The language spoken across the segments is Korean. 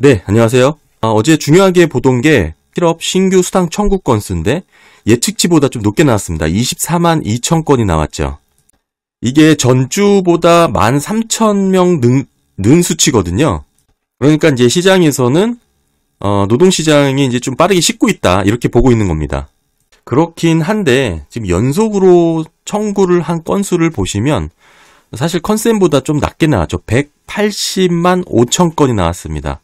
네, 안녕하세요. 어제 중요하게 보던 게 실업 신규 수당 청구 건수인데 예측치보다 좀 높게 나왔습니다. 24만 2천 건이 나왔죠. 이게 전주보다 13,000명 는 수치거든요. 그러니까 이제 시장에서는 노동시장이 이제 좀 빠르게 식고 있다 이렇게 보고 있는 겁니다. 그렇긴 한데 지금 연속으로 청구를 한 건수를 보시면 사실 컨센보다 좀 낮게 나왔죠. 180만 5천 건이 나왔습니다.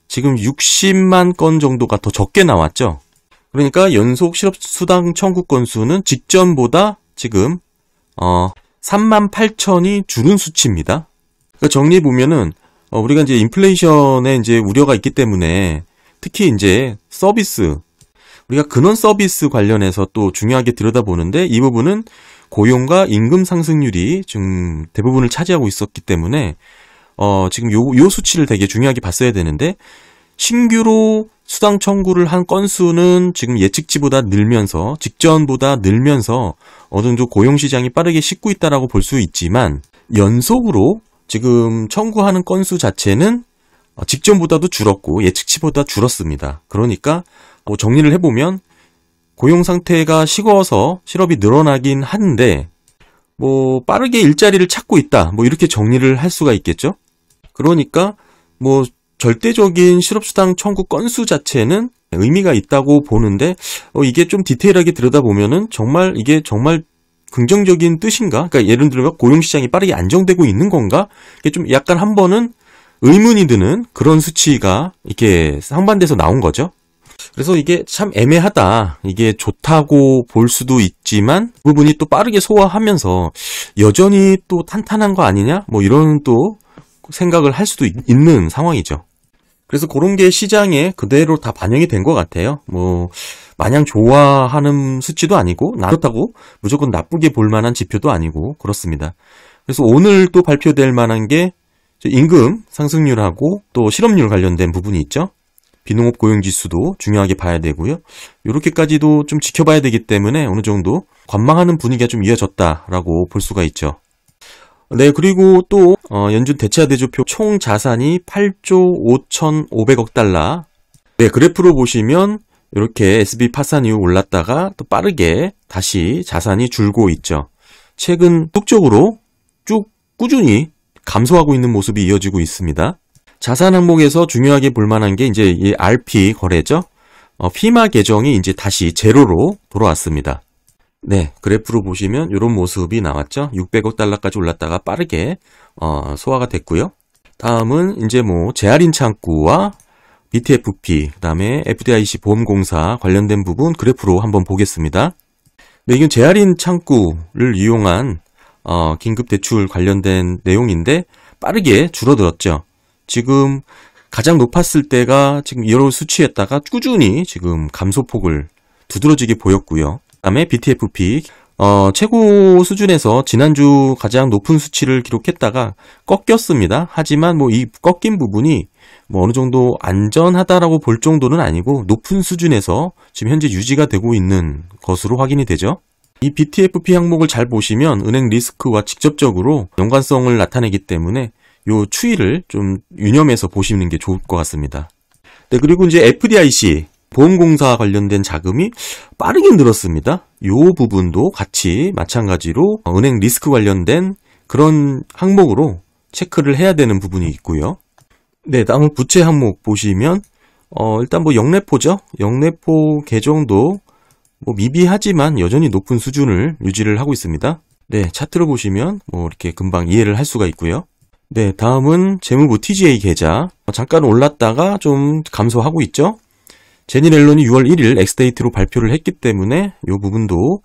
지금 60만 건 정도가 더 적게 나왔죠. 그러니까 연속 실업수당 청구 건수는 직전보다 지금 3만 8천이 줄은 수치입니다. 그러니까 정리해 보면은 우리가 이제 인플레이션에 이제 우려가 있기 때문에 특히 이제 서비스, 우리가 근원 서비스 관련해서 또 중요하게 들여다보는데 이 부분은 고용과 임금 상승률이 좀 대부분을 차지하고 있었기 때문에 지금 요 수치를 되게 중요하게 봤어야 되는데 신규로 수당 청구를 한 건수는 지금 예측치보다 늘면서 직전보다 늘면서 어느 정도 고용시장이 빠르게 식고 있다라고 볼 수 있지만 연속으로 지금 청구하는 건수 자체는 직전보다도 줄었고 예측치보다 줄었습니다. 그러니까 정리를 해보면 고용 상태가 식어서 실업이 늘어나긴 하는데 빠르게 일자리를 찾고 있다 이렇게 정리를 할 수가 있겠죠. 그러니까 절대적인 실업수당 청구 건수 자체는 의미가 있다고 보는데 이게 좀 디테일하게 들여다보면은 이게 정말 긍정적인 뜻인가? 그러니까 예를 들면 고용시장이 빠르게 안정되고 있는 건가? 이게 좀 약간 한 번은 의문이 드는 그런 수치가 이렇게 상반돼서 나온 거죠. 그래서 이게 참 애매하다. 이게 좋다고 볼 수도 있지만 그 부분이 또 빠르게 소화하면서 여전히 또 탄탄한 거 아니냐? 이런 또 생각을 할 수도 있는 상황이죠. 그래서 그런 게 시장에 그대로 다 반영이 된 것 같아요. 마냥 좋아하는 수치도 아니고 그렇다고 무조건 나쁘게 볼 만한 지표도 아니고 그렇습니다. 그래서 오늘 또 발표될 만한 게 임금 상승률하고 또 실업률 관련된 부분이 있죠. 비농업 고용지수도 중요하게 봐야 되고요. 이렇게까지도 좀 지켜봐야 되기 때문에 어느 정도 관망하는 분위기가 좀 이어졌다라고 볼 수가 있죠. 네, 그리고 또 연준 대체화 대조표 총 자산이 8조 5,500억 달러. 네, 그래프로 보시면 이렇게 SB 파산 이후 올랐다가 또 빠르게 다시 자산이 줄고 있죠. 최근 속적으로 쭉 꾸준히 감소하고 있는 모습이 이어지고 있습니다. 자산 항목에서 중요하게 볼 만한 게 이제 이 RP 거래죠. 피마 계정이 이제 다시 제로로 돌아왔습니다. 네, 그래프로 보시면 이런 모습이 나왔죠. 600억 달러까지 올랐다가 빠르게 소화가 됐고요. 다음은 이제 재할인 창구와 BTFP, 그다음에 FDIC 보험공사 관련된 부분 그래프로 한번 보겠습니다. 네, 이건 재할인 창구를 이용한 긴급 대출 관련된 내용인데 빠르게 줄어들었죠. 지금 가장 높았을 때가 지금 이런 수치였다가 꾸준히 지금 감소폭을 두드러지게 보였고요. 그다음에 BTFP 최고 수준에서 지난주 가장 높은 수치를 기록했다가 꺾였습니다. 하지만 이 꺾인 부분이 어느 정도 안전하다라고 볼 정도는 아니고 높은 수준에서 지금 현재 유지가 되고 있는 것으로 확인이 되죠. 이 BTFP 항목을 잘 보시면 은행 리스크와 직접적으로 연관성을 나타내기 때문에 요 추이를 좀 유념해서 보시는 게 좋을 것 같습니다. 네, 그리고 이제 FDIC 보험공사 관련된 자금이 빠르게 늘었습니다. 요 부분도 같이 마찬가지로 은행 리스크 관련된 그런 항목으로 체크를 해야 되는 부분이 있고요. 네, 다음은 부채 항목 보시면 일단 영래포죠. 영래포 계정도 미비하지만 여전히 높은 수준을 유지를 하고 있습니다. 네, 차트로 보시면 이렇게 금방 이해를 할 수가 있고요. 네, 다음은 재무부 TGA 계좌. 잠깐 올랐다가 좀 감소하고 있죠. 제니렐론이 6월 1일 엑스데이트로 발표를 했기 때문에 이 부분도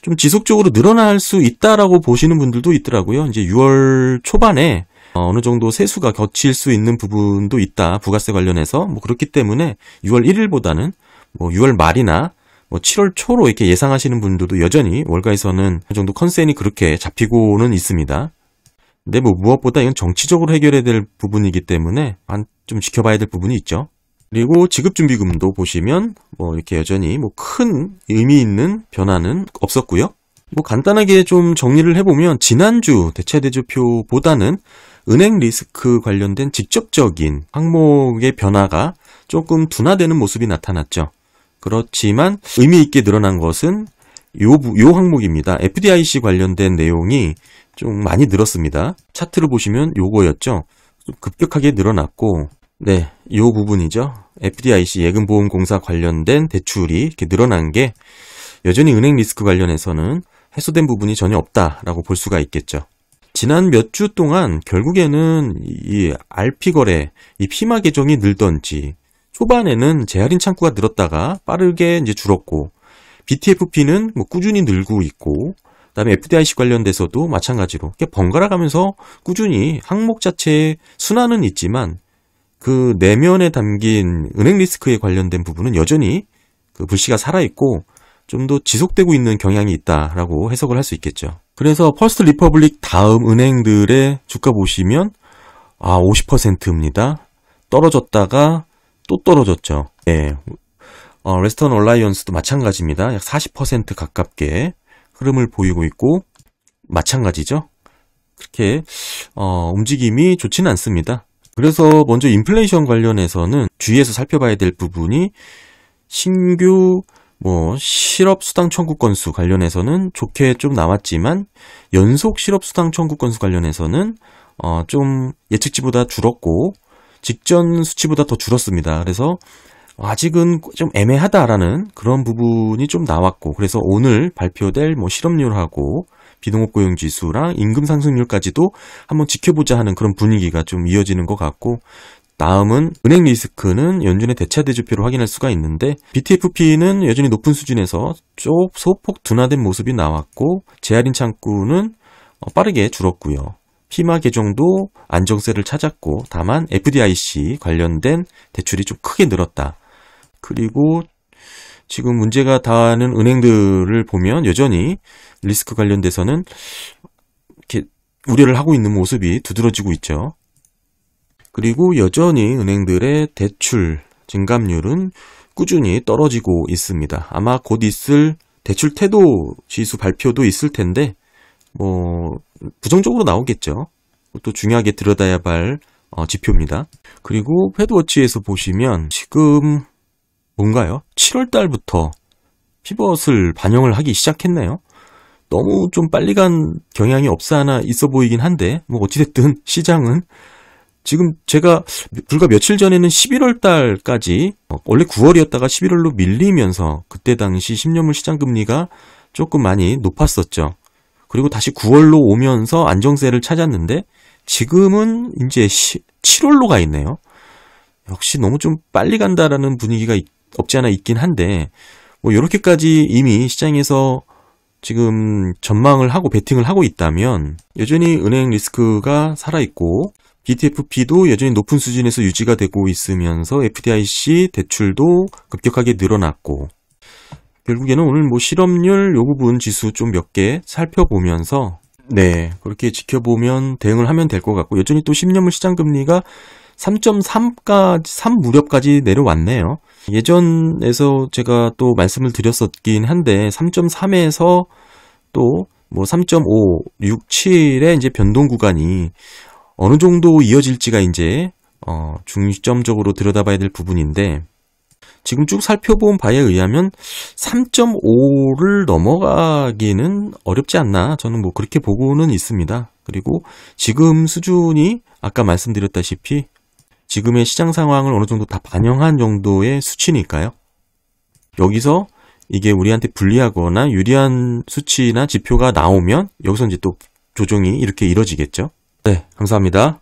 좀 지속적으로 늘어날 수 있다라고 보시는 분들도 있더라고요. 이제 6월 초반에 어느 정도 세수가 겹칠 수 있는 부분도 있다. 부가세 관련해서 그렇기 때문에 6월 1일보다는 6월 말이나 7월 초로 이렇게 예상하시는 분들도 여전히 월가에서는 어느 정도 컨센이 그렇게 잡히고는 있습니다. 근데 무엇보다 이건 정치적으로 해결해야 될 부분이기 때문에 좀 지켜봐야 될 부분이 있죠. 그리고 지급준비금도 보시면 이렇게 여전히 큰 의미 있는 변화는 없었고요. 간단하게 좀 정리를 해보면 지난주 대체대조표보다는 은행 리스크 관련된 직접적인 항목의 변화가 조금 둔화되는 모습이 나타났죠. 그렇지만 의미 있게 늘어난 것은 요 항목입니다. FDIC 관련된 내용이 좀 많이 늘었습니다. 차트를 보시면 요거였죠. 좀 급격하게 늘어났고, 네, 요 부분이죠. FDIC 예금보험공사 관련된 대출이 이렇게 늘어난 게 여전히 은행 리스크 관련해서는 해소된 부분이 전혀 없다라고 볼 수가 있겠죠. 지난 몇 주 동안 결국에는 이 RP 거래, 이 피마 계정이 늘던지, 초반에는 재할인 창구가 늘었다가 빠르게 이제 줄었고, BTFP는 뭐 꾸준히 늘고 있고, 그다음에 FDIC 관련돼서도 마찬가지로 이렇게 번갈아 가면서 꾸준히 항목 자체의 순환은 있지만 그 내면에 담긴 은행 리스크에 관련된 부분은 여전히 그 불씨가 살아있고 좀 더 지속되고 있는 경향이 있다라고 해석을 할 수 있겠죠. 그래서 퍼스트 리퍼블릭 다음 은행들의 주가 보시면 50%입니다. 떨어졌다가 또 떨어졌죠. 예. 웨스턴 얼라이언스도 마찬가지입니다. 약 40% 가깝게 흐름을 보이고 있고 마찬가지죠. 그렇게 움직임이 좋지는 않습니다. 그래서 먼저 인플레이션 관련해서는 주의해서 살펴봐야 될 부분이 신규 실업수당 청구 건수 관련해서는 좋게 좀 나왔지만 연속 실업수당 청구 건수 관련해서는 좀 예측치보다 줄었고 직전 수치보다 더 줄었습니다. 그래서 아직은 좀 애매하다라는 그런 부분이 좀 나왔고, 그래서 오늘 발표될 실업률하고 비농업 고용 지수랑 임금 상승률까지도 한번 지켜보자 하는 그런 분위기가 좀 이어지는 것 같고, 다음은 은행 리스크는 연준의 대차 대조표를 확인할 수가 있는데 BTFP는 여전히 높은 수준에서 소폭 둔화된 모습이 나왔고, 재할인 창구는 빠르게 줄었고요. 피마 계정도 안정세를 찾았고, 다만 FDIC 관련된 대출이 좀 크게 늘었다. 그리고 지금 문제가 닿는 은행들을 보면 여전히 리스크 관련돼서는 이렇게 우려를 하고 있는 모습이 두드러지고 있죠. 그리고 여전히 은행들의 대출 증감률은 꾸준히 떨어지고 있습니다. 아마 곧 있을 대출 태도 지수 발표도 있을 텐데 부정적으로 나오겠죠. 또 중요하게 들여다야 할 지표입니다. 그리고 패드워치에서 보시면 지금 뭔가요? 7월 달부터 피벗을 반영을 하기 시작했네요. 너무 좀 빨리 간 경향이 없어 하나 있어 보이긴 한데 어찌됐든 시장은 지금 제가 불과 며칠 전에는 11월 달까지 원래 9월이었다가 11월로 밀리면서 그때 당시 10년물 시장 금리가 조금 많이 높았었죠. 그리고 다시 9월로 오면서 안정세를 찾았는데 지금은 이제 7월로 가 있네요. 역시 너무 좀 빨리 간다라는 분위기가 없지 않아 있긴 한데 이렇게까지 이미 시장에서 지금 전망을 하고 베팅을 하고 있다면 여전히 은행 리스크가 살아있고 BTFP도 여전히 높은 수준에서 유지가 되고 있으면서 FDIC 대출도 급격하게 늘어났고, 결국에는 오늘 실업률 요 부분 지수 좀 몇 개 살펴보면서 그렇게 지켜보면 대응을 하면 될 것 같고, 여전히 또 10년물 시장 금리가 3 무렵까지 내려왔네요. 예전에서 제가 또 말씀을 드렸었긴 한데 3.3에서 또 3.5, 6, 7의 이제 변동 구간이 어느 정도 이어질지가 이제 중점적으로 들여다봐야 될 부분인데, 지금 쭉 살펴본 바에 의하면 3.5를 넘어가기는 어렵지 않나, 저는 그렇게 보고는 있습니다. 그리고 지금 수준이 아까 말씀드렸다시피 지금의 시장 상황을 어느 정도 다 반영한 정도의 수치니까요. 여기서 이게 우리한테 불리하거나 유리한 수치나 지표가 나오면 여기서 이제 또 조정이 이렇게 이뤄지겠죠. 네, 감사합니다.